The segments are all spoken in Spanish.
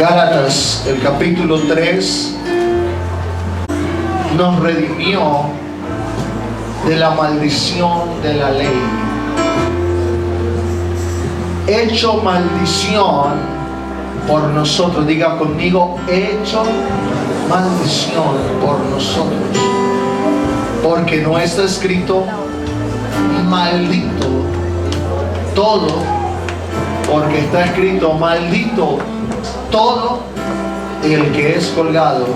Gálatas, el capítulo 3, nos redimió de la maldición de la ley. Hecho maldición por nosotros. Diga conmigo, hecho maldición por nosotros. Porque no está escrito maldito todo, porque está escrito maldito todo el que es colgado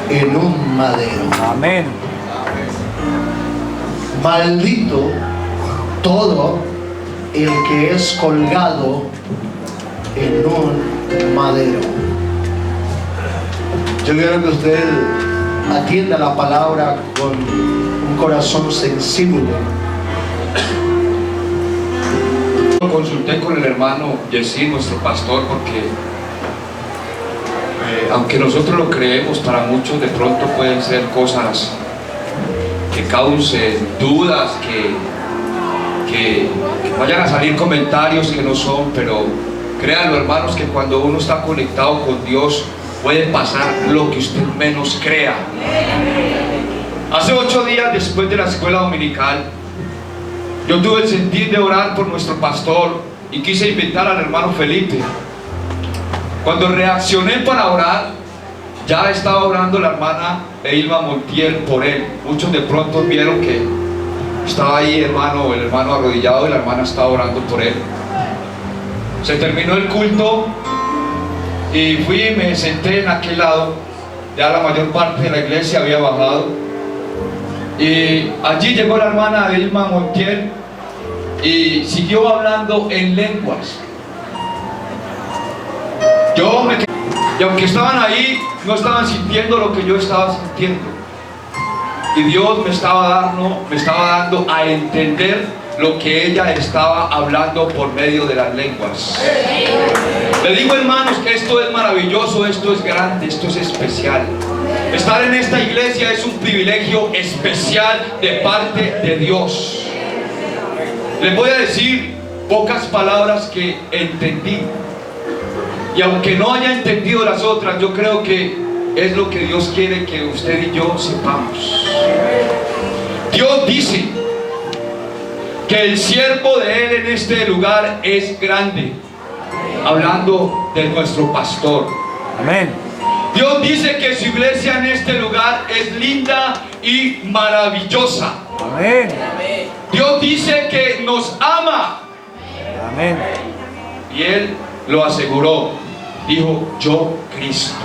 en un madero. Amén. Maldito todo el que es colgado en un madero. Yo quiero que usted atienda la palabra con un corazón sensible. Consulté con el hermano Yesir, nuestro pastor, porque aunque nosotros lo creemos, para muchos de pronto pueden ser cosas que causen dudas, que vayan a salir comentarios que no son, pero créanlo, hermanos, que cuando uno está conectado con Dios puede pasar lo que usted menos crea. Hace 8 días después de la escuela dominical, yo tuve el sentir de orar por nuestro pastor y quise invitar al hermano Felipe. Cuando reaccioné para orar, ya estaba orando la hermana Eilma Montiel por él. Muchos de pronto vieron que estaba ahí el hermano arrodillado y la hermana estaba orando por él. Se terminó el culto y fui y me senté en aquel lado. Ya la mayor parte de la iglesia había bajado. Y allí llegó la hermana Eilma Montiel y siguió hablando en lenguas. Y aunque estaban ahí, no estaban sintiendo lo que yo estaba sintiendo. Y Dios me estaba dando a entender lo que ella estaba hablando por medio de las lenguas. Le digo, hermanos, que esto es maravilloso, esto es grande, esto es especial. Estar en esta iglesia es un privilegio especial de parte de Dios. Les voy a decir pocas palabras que entendí. Y aunque no haya entendido las otras, yo creo que es lo que Dios quiere que usted y yo sepamos. Dios dice que el siervo de Él en este lugar es grande. Hablando de nuestro pastor. Amén. Dios dice que su iglesia en este lugar es linda y maravillosa. Amén. Dios dice que nos ama. Amén. Y Él lo aseguró. Dijo, yo Cristo.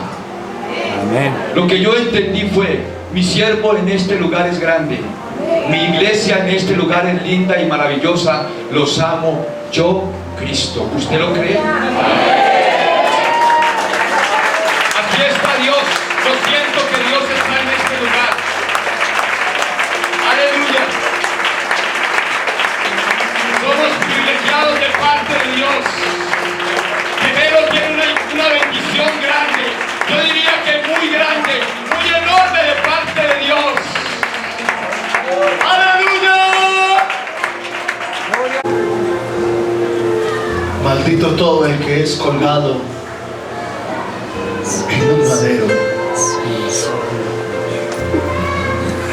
Amén. Lo que yo entendí fue, mi siervo en este lugar es grande. Mi iglesia en este lugar es linda y maravillosa. Los amo yo Cristo. ¿Usted lo cree? Aquí está Dios. Yo siento que Dios está en este lugar. Aleluya. Somos privilegiados de parte de Dios. Primero tiene una bendición grande. Yo diría que muy grande, muy enorme de parte de Dios. ¡Aleluya! Maldito todo el que es colgado en un madero.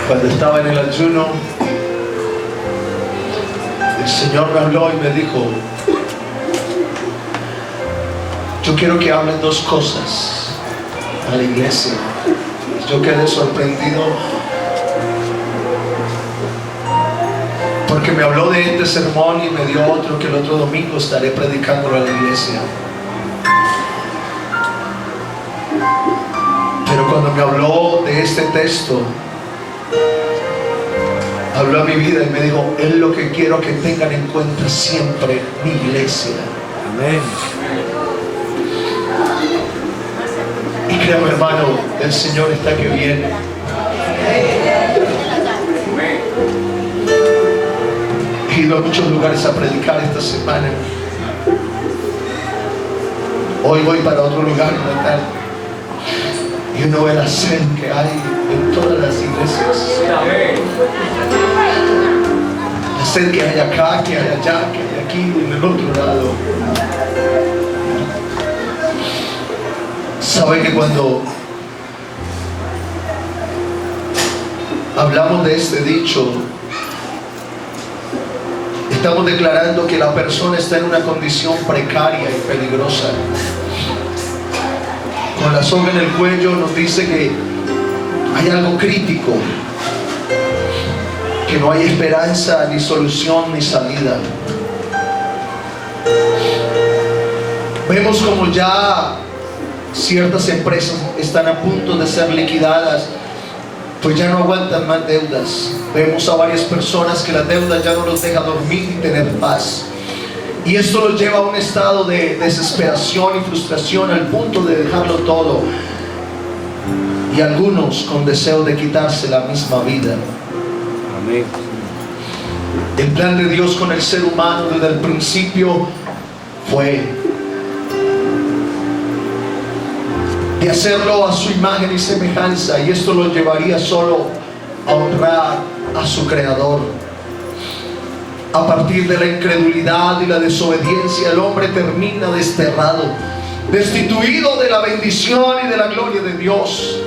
Cuando estaba en el ayuno, el Señor me habló y me dijo, yo quiero que hablen 2 cosas a la iglesia. Yo quedé sorprendido porque me habló de este sermón y me dio otro que el otro domingo estaré predicando a la iglesia. Pero cuando me habló de este texto, habló a mi vida y me dijo, es lo que quiero que tengan en cuenta siempre, mi iglesia. Amén. Y créame, hermano, el Señor está que viene. He ido a muchos lugares a predicar esta semana. Hoy voy para otro lugar natal. Y uno ve la sed que hay en todas las iglesias. La sed que hay acá, que hay allá, que hay aquí, en el otro lado. Sabe que cuando hablamos de este dicho, estamos declarando que la persona está en una condición precaria y peligrosa. Con la soga en el cuello nos dice que hay algo crítico, que no hay esperanza, ni solución, ni salida. Vemos como ya ciertas empresas están a punto de ser liquidadas, pues ya no aguantan más deudas. Vemos a varias personas que la deuda ya no los deja dormir y tener paz. Y esto los lleva a un estado de desesperación y frustración al punto de dejarlo todo. Y algunos con deseo de quitarse la misma vida. Amén. El plan de Dios con el ser humano desde el principio fue de hacerlo a su imagen y semejanza, y esto lo llevaría solo a honrar a su Creador. A partir de la incredulidad y la desobediencia, el hombre termina desterrado, destituido de la bendición y de la gloria de Dios.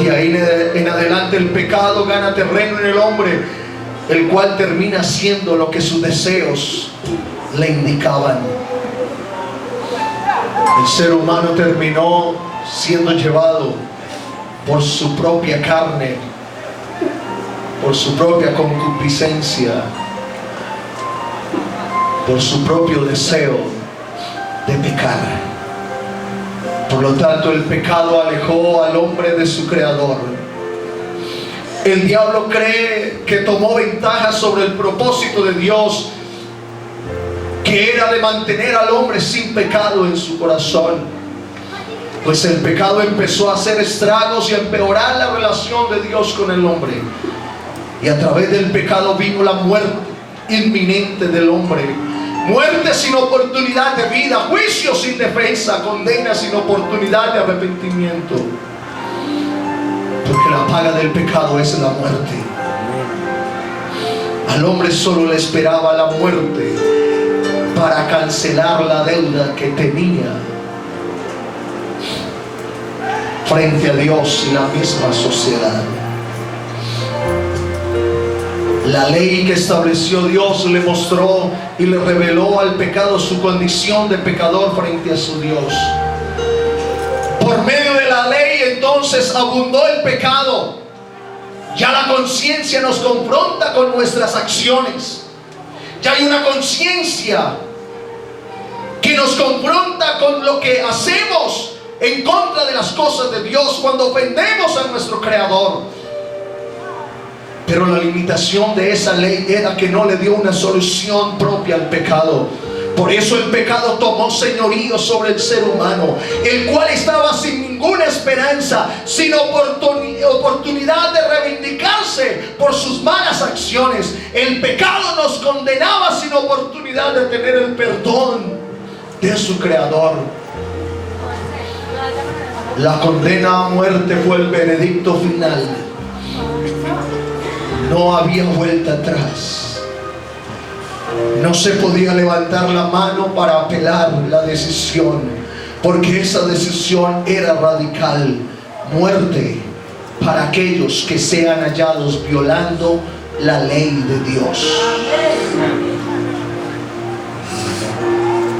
Y ahí en adelante el pecado gana terreno en el hombre, el cual termina haciendo lo que sus deseos le indicaban. El ser humano terminó siendo llevado por su propia carne, por su propia concupiscencia, por su propio deseo de pecar. Por lo tanto, el pecado alejó al hombre de su Creador. El diablo cree que tomó ventaja sobre el propósito de Dios, que era de mantener al hombre sin pecado en su corazón. Pues el pecado empezó a hacer estragos y a empeorar la relación de Dios con el hombre. Y a través del pecado vino la muerte inminente del hombre. Muerte sin oportunidad de vida, juicio sin defensa, condena sin oportunidad de arrepentimiento. Porque la paga del pecado es la muerte. Al hombre solo le esperaba la muerte para cancelar la deuda que tenía frente a Dios y la misma sociedad. La ley que estableció Dios le mostró y le reveló al pecado su condición de pecador frente a su Dios. Por medio de la ley entonces abundó el pecado. Ya la conciencia nos confronta con nuestras acciones. Ya hay una conciencia que nos confronta con lo que hacemos en contra de las cosas de Dios cuando ofendemos a nuestro Creador. Pero la limitación de esa ley era que no le dio una solución propia al pecado. Por eso el pecado tomó señorío sobre el ser humano, el cual estaba sin ninguna esperanza, sin oportunidad de reivindicarse por sus malas acciones. El pecado nos condenaba sin oportunidad de tener el perdón de su Creador. La condena a muerte fue el veredicto final. No había vuelta atrás. No se podía levantar la mano para apelar la decisión, porque esa decisión era radical. Muerte para aquellos que sean hallados violando la ley de Dios.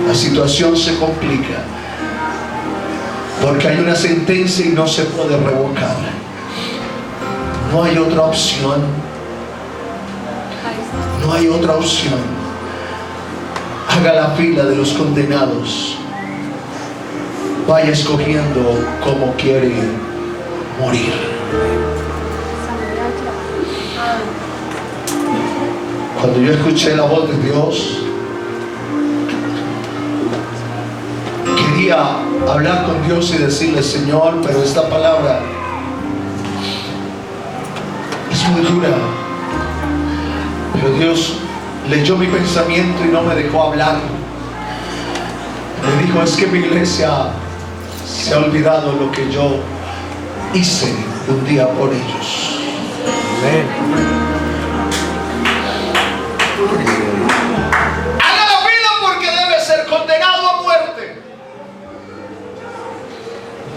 La situación se complica porque hay una sentencia y no se puede revocar. No hay otra opción. No hay otra opción. Haga la fila de los condenados. Vaya escogiendo cómo quiere morir. Cuando yo escuché la voz de Dios, quería hablar con Dios y decirle: Señor, pero esta palabra es muy dura. Pero Dios leyó mi pensamiento y no me dejó hablar. Me dijo: es que mi iglesia se ha olvidado lo que yo hice un día por ellos. Amén. Haga la fila porque debe ser condenado a muerte.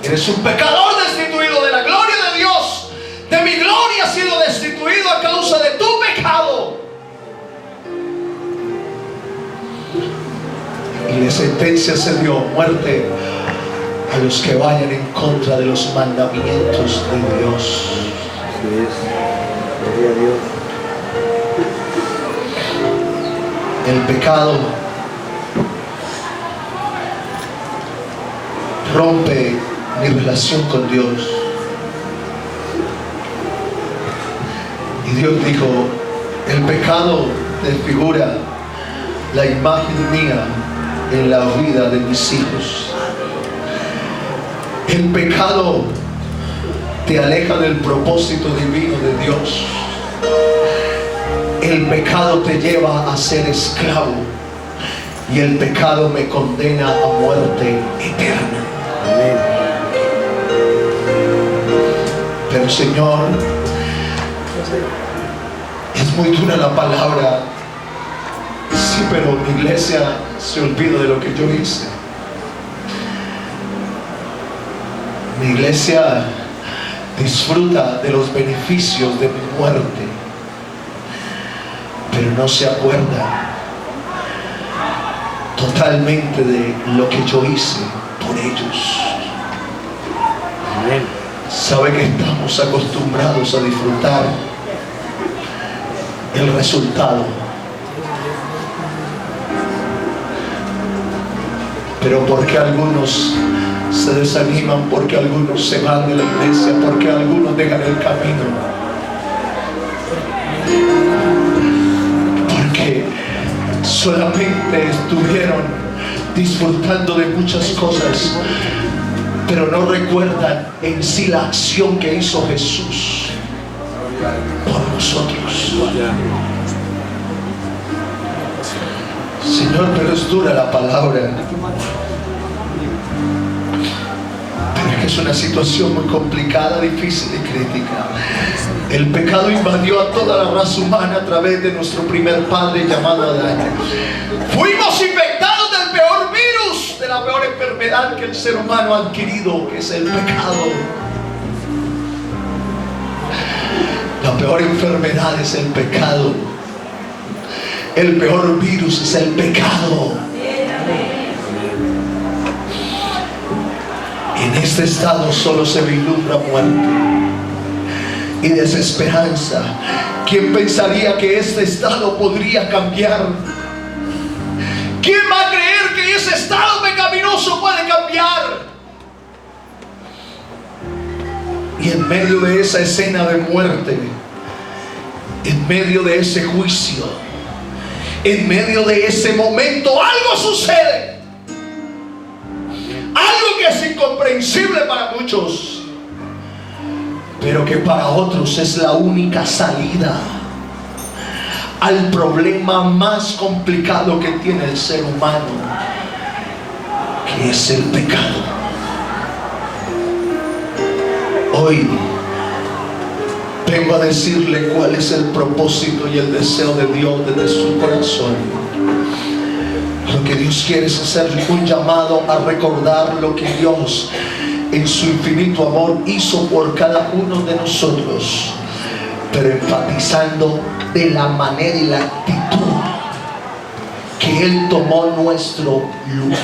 Eres un pecador destituido de la gloria de Dios. De mi gloria has sido destituido a causa de tu pecado. Y la sentencia se dio: muerte a los que vayan en contra de los mandamientos de Dios. Así es. Gloria a Dios. El pecado rompe mi relación con Dios. Y Dios dijo: el pecado desfigura la imagen mía en la vida de mis hijos. El pecado te aleja del propósito divino de Dios. El pecado te lleva a ser esclavo. Y el pecado me condena a muerte eterna. Amén. Pero Señor, es muy dura la palabra. Sí, pero mi iglesia se olvida de lo que yo hice. Mi iglesia disfruta de los beneficios de mi muerte, pero no se acuerda totalmente de lo que yo hice por ellos. Amén. Sabe que estamos acostumbrados a disfrutar el resultado, pero porque algunos se desaniman, porque algunos se van de la iglesia, porque algunos dejan el camino, porque solamente estuvieron disfrutando de muchas cosas, pero no recuerdan en sí la acción que hizo Jesús por nosotros. Señor, pero es dura la palabra. Pero es que es una situación muy complicada, difícil y crítica. El pecado invadió a toda la raza humana a través de nuestro primer padre llamado Adán. Fuimos infectados del peor virus, de la peor enfermedad que el ser humano ha adquirido, que es el pecado. La peor enfermedad es el pecado. El peor virus es el pecado. En este estado solo se vislumbra muerte y desesperanza. ¿Quién pensaría que este estado podría cambiar? ¿Quién va a creer que ese estado pecaminoso puede cambiar? Y en medio de esa escena de muerte, en medio de ese juicio, en medio de ese momento, algo sucede. Algo que es incomprensible para muchos, pero que para otros es la única salida al problema más complicado que tiene el ser humano, que es el pecado. Hoy vengo a decirle cuál es el propósito y el deseo de Dios desde su corazón. Lo que Dios quiere es hacerle un llamado a recordar lo que Dios en su infinito amor hizo por cada uno de nosotros, pero enfatizando de la manera y la actitud que Él tomó nuestro lugar.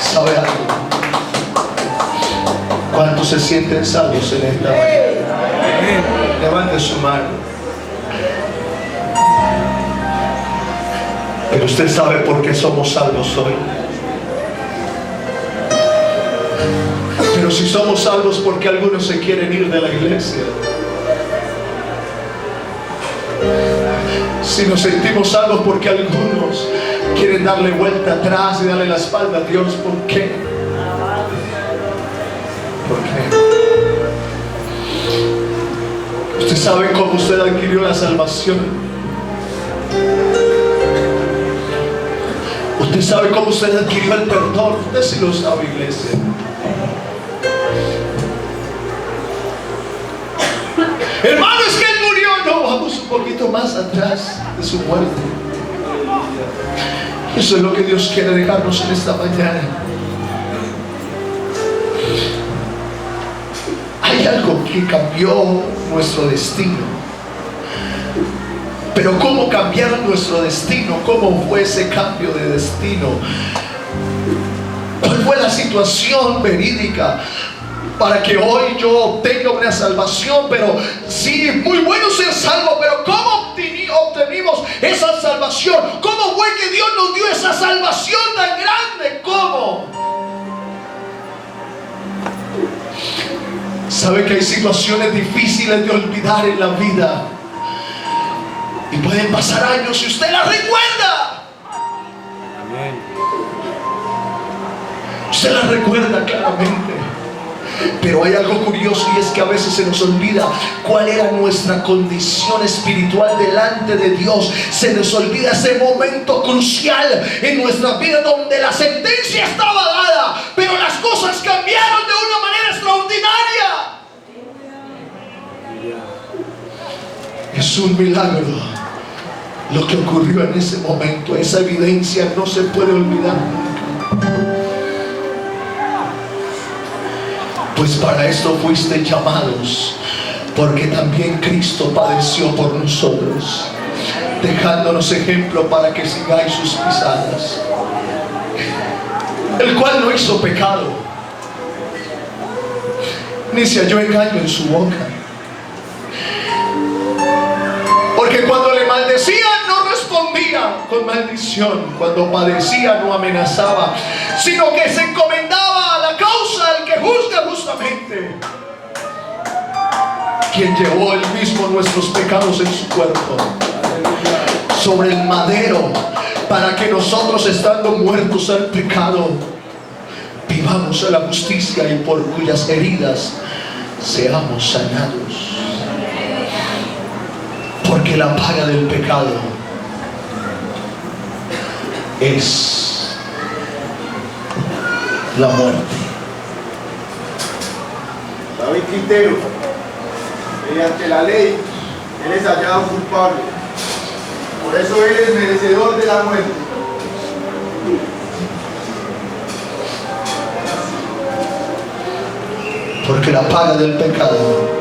¿Sabe algo? ¿Cuántos se sienten salvos en esta mañana? Levante su mano. Pero usted sabe por qué somos salvos hoy. Pero si somos salvos, porque algunos se quieren ir de la iglesia. Si nos sentimos salvos, porque algunos quieren darle vuelta atrás y darle la espalda a Dios. ¿Por qué? ¿Por qué? Usted sabe cómo usted adquirió la salvación. Usted sabe cómo usted adquirió el perdón. Usted sí lo sabe, iglesia. Hermano, es que Él murió. No, Pero vamos un poquito más atrás de su muerte. Eso es lo que Dios quiere dejarnos en esta mañana. Hay algo que cambió nuestro destino. Pero ¿cómo cambiar nuestro destino? ¿Cómo fue ese cambio de destino? ¿Cuál fue la situación verídica para que hoy yo obtenga una salvación? Pero sí, muy bueno ser salvo, pero ¿cómo obtenimos esa salvación? ¿Cómo fue que Dios nos dio esa salvación tan grande? ¿Cómo? ¿Sabe que hay situaciones difíciles de olvidar en la vida? Y pueden pasar años y usted las recuerda. Amén. Usted las recuerda claramente. Pero hay algo curioso, y es que a veces se nos olvida cuál era nuestra condición espiritual delante de Dios. Se nos olvida ese momento crucial en nuestra vida donde la sentencia estaba dada, pero las cosas cambiaron de una manera extraordinaria. Es un milagro lo que ocurrió en ese momento. Esa evidencia no se puede olvidar nunca. Pues para esto fuiste llamados, porque también Cristo padeció por nosotros, dejándonos ejemplo para que sigáis sus pisadas, el cual no hizo pecado, ni se halló engaño en su boca. Porque cuando le maldecían no respondía con maldición, cuando padecía no amenazaba, sino que se encomendaba a la causa del que juzga justamente, quien llevó él mismo nuestros pecados en su cuerpo sobre el madero, para que nosotros, estando muertos al pecado, vivamos a la justicia, y por cuyas heridas seamos sanados. Porque la paga del pecado es la muerte. David Quintero, mediante la ley, él es hallado culpable. Por eso él es merecedor de la muerte. Porque la paga del pecado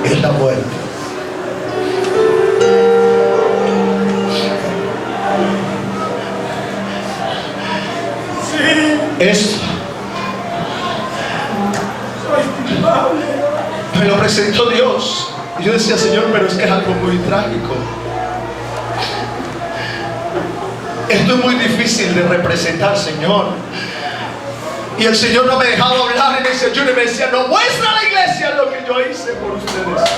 es la muerte. Esto me lo presentó Dios. Y yo decía, Señor, pero es que es algo muy trágico. Esto es muy difícil de representar, Señor. Y el Señor no me dejaba hablar en ese ayuno y me decía, no muestra a la iglesia lo que yo hice por ustedes.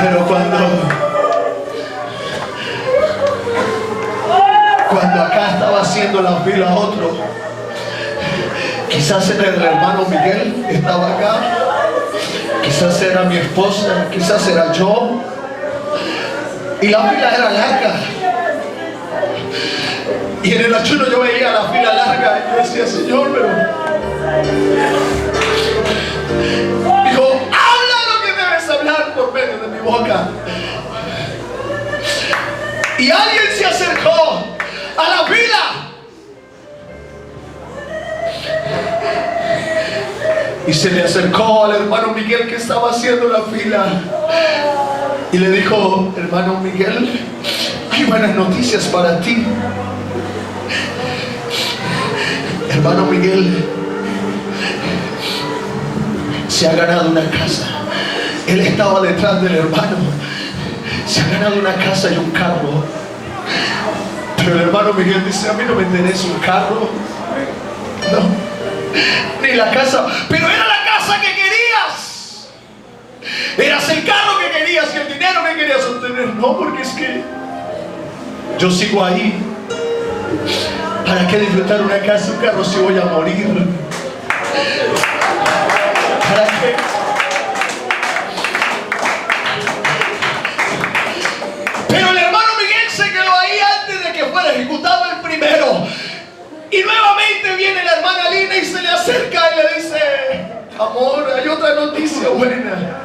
Pero cuando acá estaba haciendo la fila otro, quizás era el hermano Miguel, estaba acá, quizás era mi esposa, quizás era yo, y la fila era larga. Y en el ayuno yo veía la fila larga y yo decía, Señor, pero dijo, habla lo que debes hablar por medio de mi boca. Y alguien se acercó a la fila y se le acercó al hermano Miguel que estaba haciendo la fila y le dijo, hermano Miguel, hay buenas noticias para ti. Hermano Miguel se ha ganado una casa. Él estaba detrás del hermano. Se ha ganado una casa y un carro. Pero el hermano Miguel dice, a mí no me interesa un carro, no, ni la casa, pero era la casa que querías. Eras el carro que querías y el dinero que querías obtener. No, porque es que yo sigo ahí. ¿Para qué disfrutar una casa, un carro si voy a morir? ¿Para qué? Pero el hermano Miguel se quedó ahí antes de que fuera ejecutado el primero. Y nuevamente viene la hermana Lina y se le acerca y le dice: amor, hay otra noticia buena.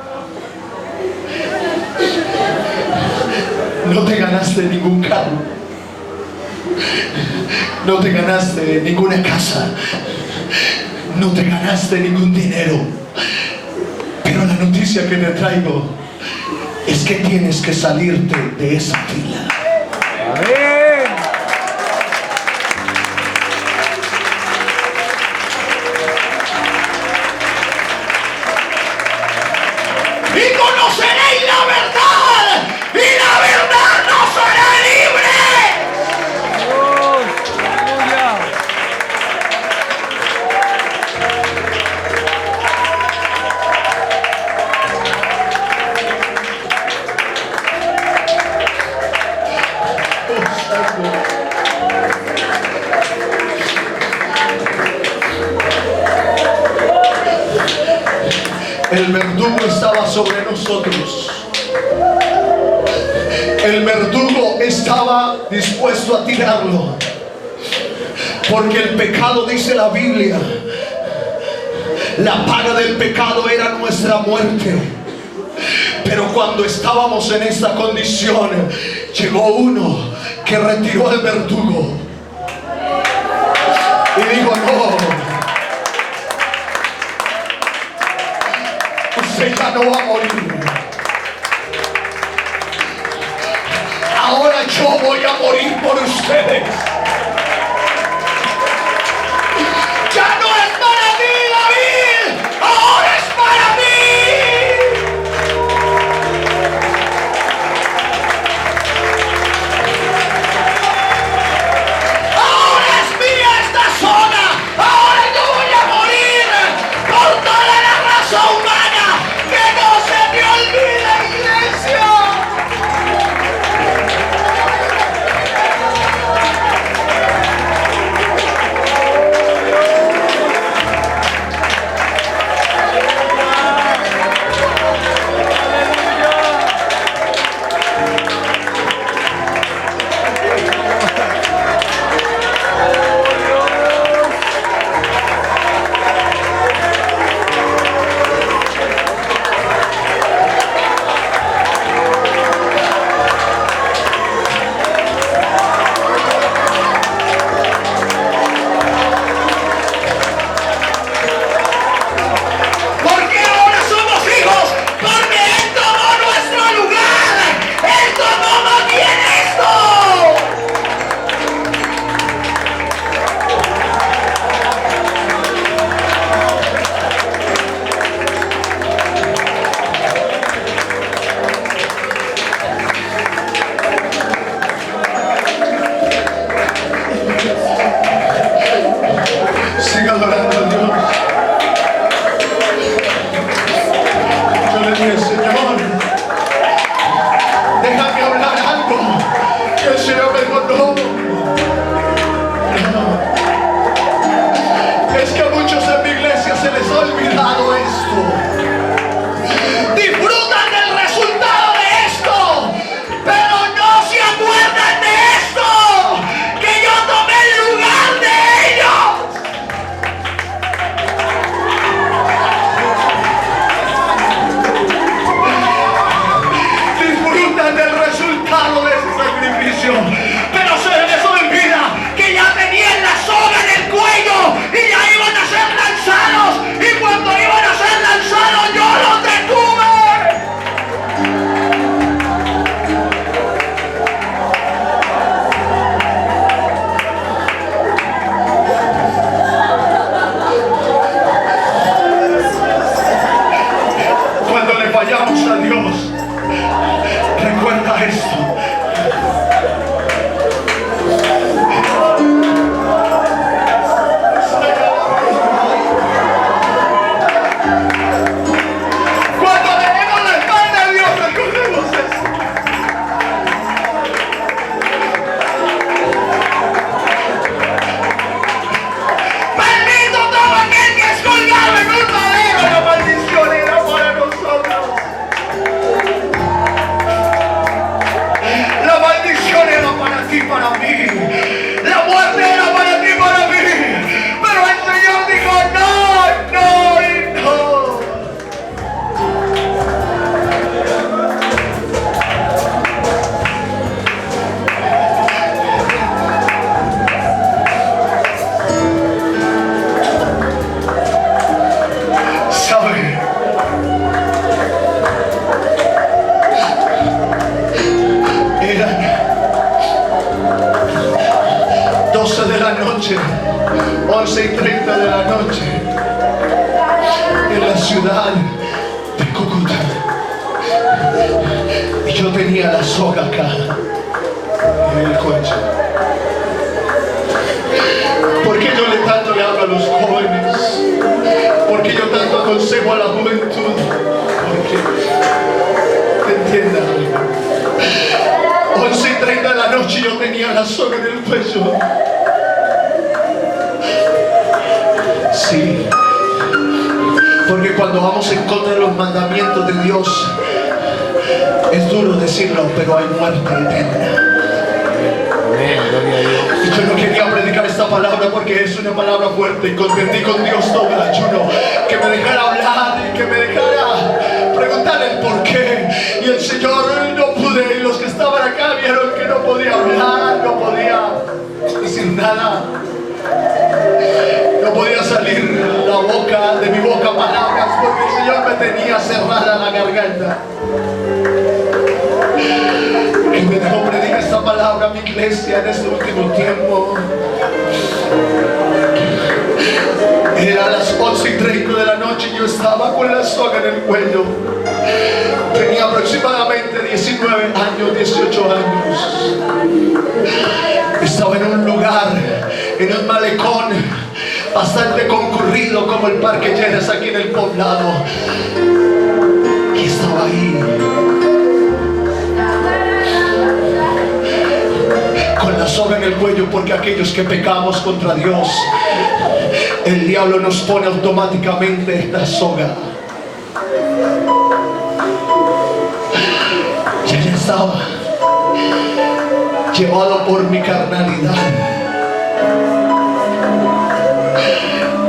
No te ganaste ningún carro. No te ganaste ninguna casa. No te ganaste ningún dinero. Pero la noticia que te traigo es que tienes que salirte de esa fila. Amén. Y conoceréis la verdad, y la verdad nos hará libres. Aleluya. El verdugo estaba sobre nosotros. El verdugo estaba dispuesto a tirarlo. Porque el pecado, dice la Biblia, la paga del pecado era nuestra muerte. Pero cuando estábamos en esta condición, llegó uno que retiró al verdugo y dijo: no, usted ya no va a morir. Ahora yo voy a morir por ustedes. Ya no es para ti, David, ahora es para mí. Ahora es mía esta zona. Ahora yo voy a morir por toda la raza humana que no se dio noche, 11:30 de la noche, en la ciudad de Cúcuta. Y yo tenía la soga acá en el cuello. ¿Por qué yo tanto le hablo a los jóvenes? ¿Por qué yo tanto aconsejo a la juventud? Porque entiendan, 11:30 de la noche yo tenía la soga en el cuello. Sí, porque cuando vamos en contra de los mandamientos de Dios, es duro decirlo, pero hay muerte eterna. Y yo no quería predicar esta palabra porque es una palabra fuerte, y contendí con Dios todo el ayuno, que me dejara hablar y que me dejara preguntar el por qué. Y el Señor, no pude, y los que estaban acá vieron que no podía hablar, no podía decir nada, no podía salir de mi boca palabras, porque el Señor me tenía cerrada la garganta. Y me dejó predicar esta palabra a mi iglesia en este último tiempo. Era las 11:30 de la noche y yo estaba con la soga en el cuello. Tenía aproximadamente 19 años, 18 años. Estaba en un lugar, en un malecón bastante concurrido como el Parque Lleras aquí en el poblado. Y estaba ahí con la soga en el cuello, porque aquellos que pecamos contra Dios, el diablo nos pone automáticamente esta soga. Y ella estaba llevado por mi carnalidad,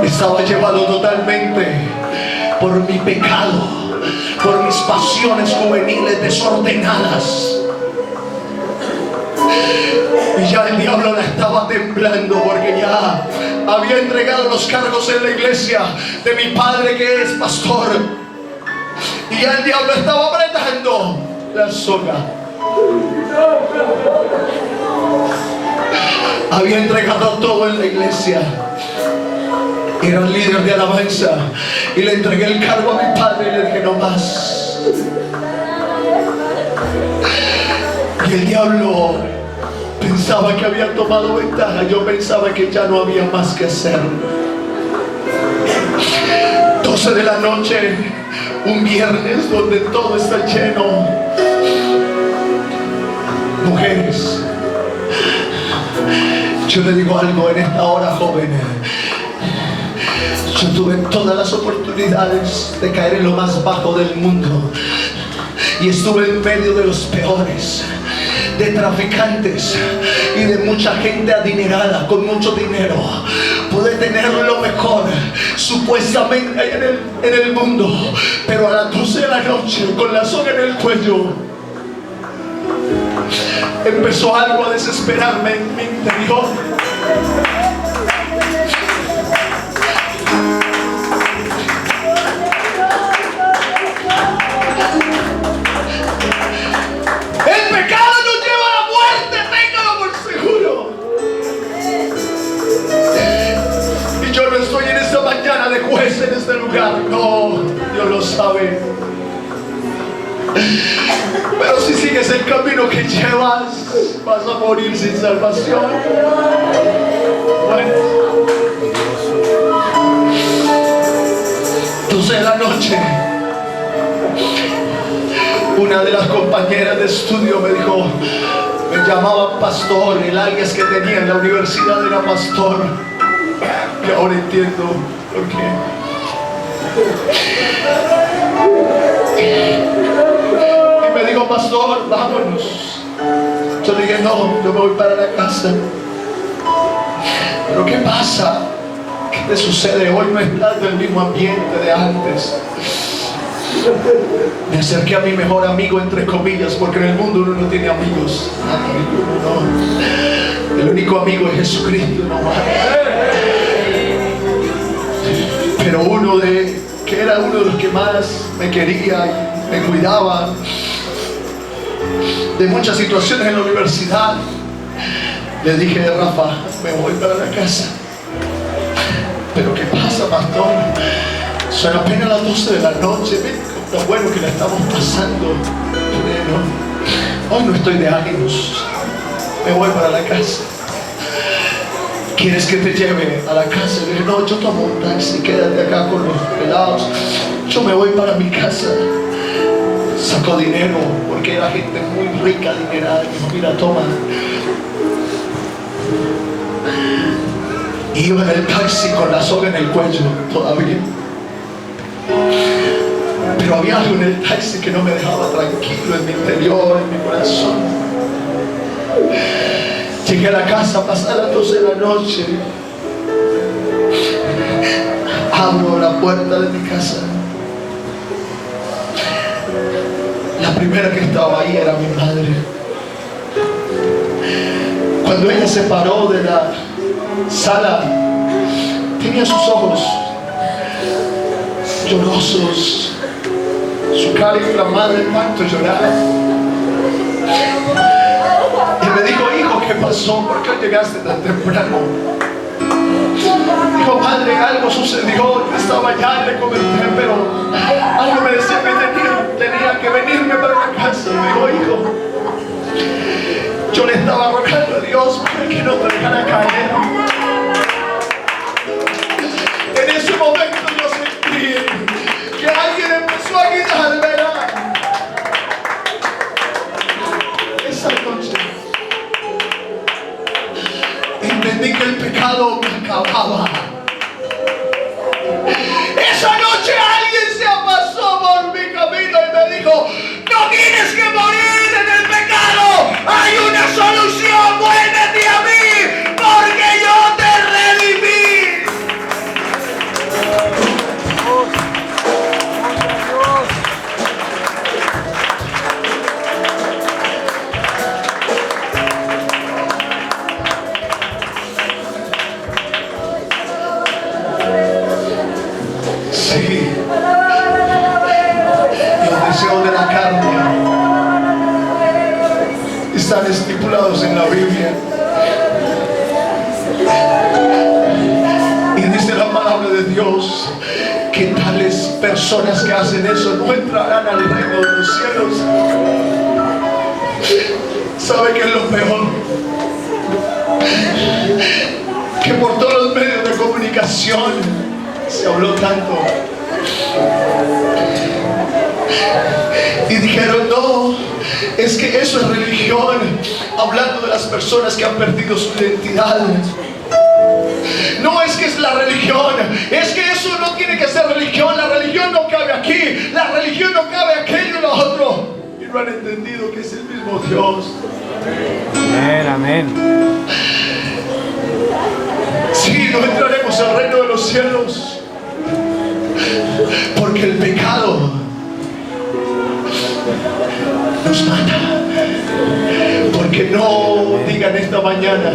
estaba llevado totalmente por mi pecado, por mis pasiones juveniles desordenadas. Y ya el diablo la estaba temblando, porque ya había entregado los cargos en la iglesia de mi padre, que es pastor. Y ya el diablo estaba apretando la soga. Había entregado todo en la iglesia. Era el líder de alabanza. Y le entregué el cargo a mi padre y le dije: no más. Y el diablo pensaba que había tomado ventaja. Yo pensaba que ya no había más que hacer. 12 de la noche, un viernes donde todo está lleno. Mujeres, yo le digo algo en esta hora, joven. Yo tuve todas las oportunidades de caer en lo más bajo del mundo, y estuve en medio de los peores, de traficantes y de mucha gente adinerada con mucho dinero. Pude tener lo mejor supuestamente en el mundo, pero a las 12 de la noche, con la soga en el cuello, empezó algo a desesperarme en mi interior. El pecado nos lleva a la muerte, téngalo por seguro. Y yo no estoy en esta mañana de juez en este lugar, no, Dios lo sabe. Pero si sigues el camino que llevas, vas a morir sin salvación. Bueno, 12 de la noche, una de las compañeras de estudio me dijo, me llamaban pastor, el alias que tenía en la universidad era pastor. Y ahora entiendo por qué. Y me dijo, pastor, vámonos. Yo le dije, no, yo me voy para la casa. Pero ¿qué pasa? ¿Qué te sucede? Hoy no estás del mismo ambiente de antes. Me acerqué a mi mejor amigo, entre comillas, porque en el mundo uno no tiene amigos. No. El único amigo es Jesucristo, no más. Pero que era uno de los que más me quería y me cuidaba de muchas situaciones en la universidad, le dije, Rafa, me voy para la casa. Pero ¿qué pasa, pastor? Son apenas las 12 de la noche. Lo bueno que la estamos pasando. Hoy no estoy de ánimos. Me voy para la casa. ¿Quieres que te lleve a la casa? Le dije, no, yo tomo un taxi, quédate acá con los pelados. Yo me voy para mi casa. Sacó dinero, porque era gente muy rica, adinerada. Dijo, mira, toma. Iba en el taxi con la soga en el cuello todavía. Pero había algo en el taxi que no me dejaba tranquilo en mi interior, en mi corazón. Llegué a la casa, pasadas las 12 de la noche. Abro la puerta de mi casa. La primera que estaba ahí era mi madre. Cuando ella se paró de la sala, tenía sus ojos llorosos, su cara inflamada de tanto llorar. Y me dijo, hijo, ¿qué pasó? ¿Por qué llegaste tan temprano? Dijo, padre, algo sucedió. Yo estaba allá, le comenté, pero algo me decía que tenía que venirme para la casa. Me dijo, hijo, yo le estaba rogando a Dios para que no te dejara caer. En ese momento yo sentí que alguien empezó a quitarme. Esa noche entendí que el pecado me acababa. Esa noche alguien se pasó por mi camino y me dijo, no tienes que morir en el pecado, hay una solución, vuélvete a mí, porque yo te redimí. Sí, los deseos de la carne están estipulados en la Biblia. Y dice la palabra de Dios que tales personas que hacen eso no entrarán al reino de los cielos. ¿Sabe qué es lo peor? Que por todos los medios de comunicación se habló tanto y dijeron, no, es que eso es religión, hablando de las personas que han perdido su identidad. No es que es la religión, es que eso no tiene que ser religión. La religión no cabe aquí, la religión no cabe aquello y lo otro. Y no han entendido que es el mismo Dios. Amén, amén. Sí, no entraremos al reino de los cielos, porque el pecado nos mata. Porque no digan esta mañana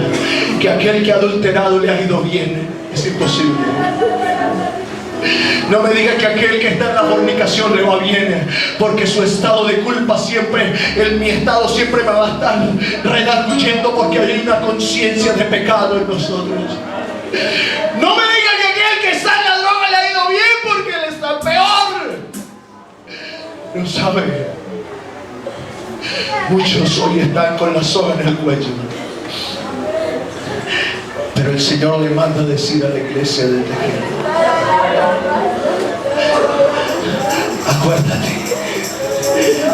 que aquel que ha adulterado le ha ido bien. Es imposible. No me digan que aquel que está en la fornicación le va bien, porque su estado de culpa siempre, mi estado siempre me va a estar redarguyendo, porque hay una conciencia de pecado en nosotros. No me digan que aquel que está en la droga le ha ido bien, porque él está peor. No sabe. Muchos hoy están con la soga en el cuello, pero el Señor le manda a decir a la iglesia de Tequila: acuérdate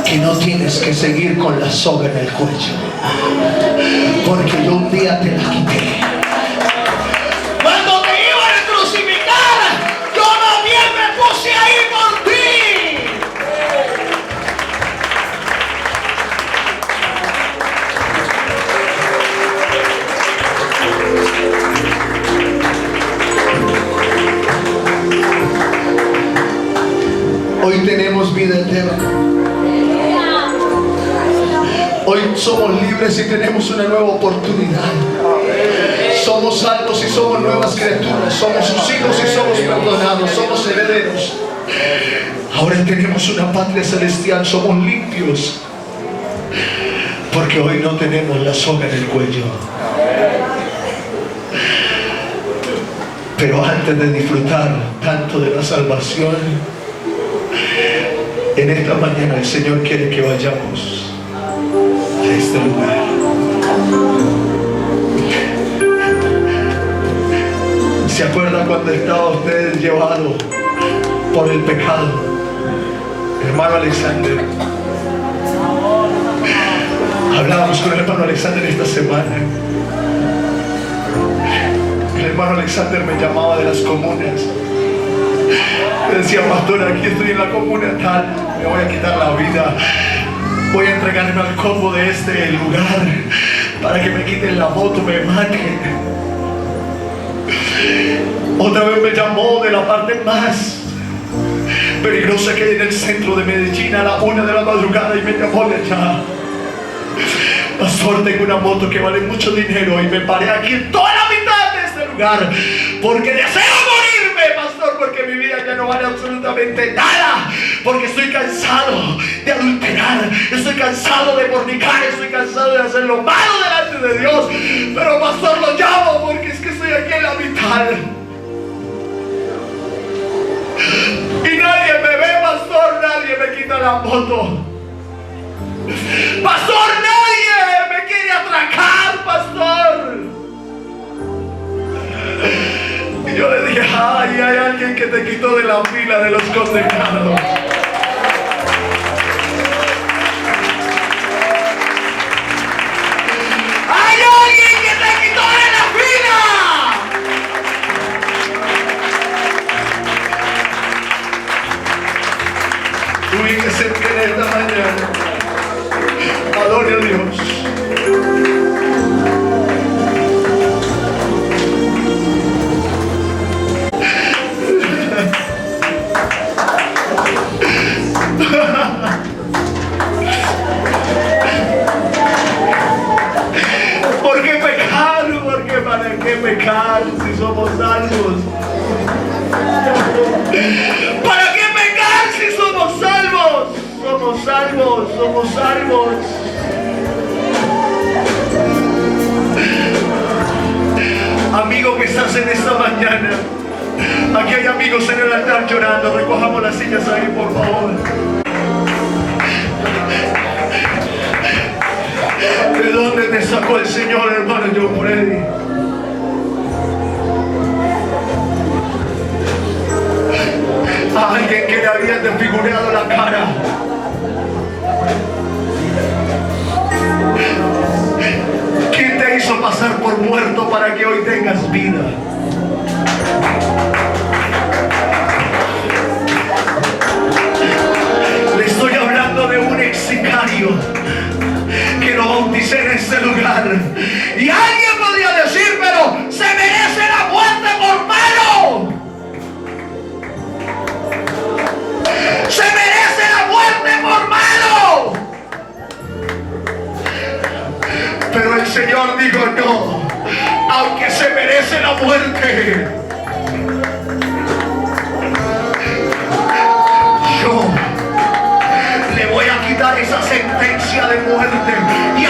que no tienes que seguir con la soga en el cuello, porque yo un día te la quité. Cuando te iban a crucificar, yo también me puse ahí por ti. Hoy tenemos vida eterna. Hoy somos libres y tenemos una nueva oportunidad. Somos salvos y somos nuevas criaturas. Somos sus hijos y somos perdonados. Somos herederos. Ahora tenemos una patria celestial. Somos limpios, porque hoy no tenemos la soga en el cuello. Pero antes de disfrutar tanto de la salvación, en esta mañana el Señor quiere que vayamos a este lugar. ¿Se acuerda cuando estaba usted llevado por el pecado? Hermano Alexander, hablábamos con el hermano Alexander esta semana. El hermano Alexander me llamaba de las comunas. Me decía: pastor, aquí estoy en la comuna tal, me voy a quitar la vida, voy a entregarme al combo de este lugar para que me quiten la moto, me maten. Otra vez me llamó de la parte más peligrosa que hay en el centro de Medellín a la 1 de la madrugada y me llamó de allá: pastor, tengo una moto que vale mucho dinero y me paré aquí en toda la mitad de este lugar porque deseo morirme, pastor, porque mi vida ya no vale absolutamente nada, porque estoy cansado de adulterar, estoy cansado de fornicar, estoy cansado de hacer lo malo delante de Dios. Pero pastor, lo llamo porque es que estoy aquí en la mitad y nadie me ve, pastor, nadie me quita la moto. Pastor, nadie me quiere atracar, pastor. Y yo le dije: ay, hay alguien que te quitó de la fila de los condenados. Hay alguien que te quitó de la fila. Ubíquese en esta mañana. Adore a Dios. ¿Por qué pecar? ¿Por qué? ¿Para qué pecar si somos salvos? ¿Para qué pecar si somos salvos? Somos salvos, somos salvos. Amigo que estás en esta mañana, aquí hay amigos en el altar llorando. Recojamos las sillas ahí, por favor. ¿De dónde te sacó el Señor, hermano John Freddy? A alguien que le había desfigurado la cara. ¿Quién te hizo pasar por muerto para que hoy tengas vida? Le estoy hablando de un ex sicario que lo bauticé en este lugar. Y alguien podría decir: pero se merece la muerte por malo. Se merece la muerte por malo. Pero el Señor dijo: no, aunque se merece la muerte, yo le voy a quitar esa sentencia de muerte y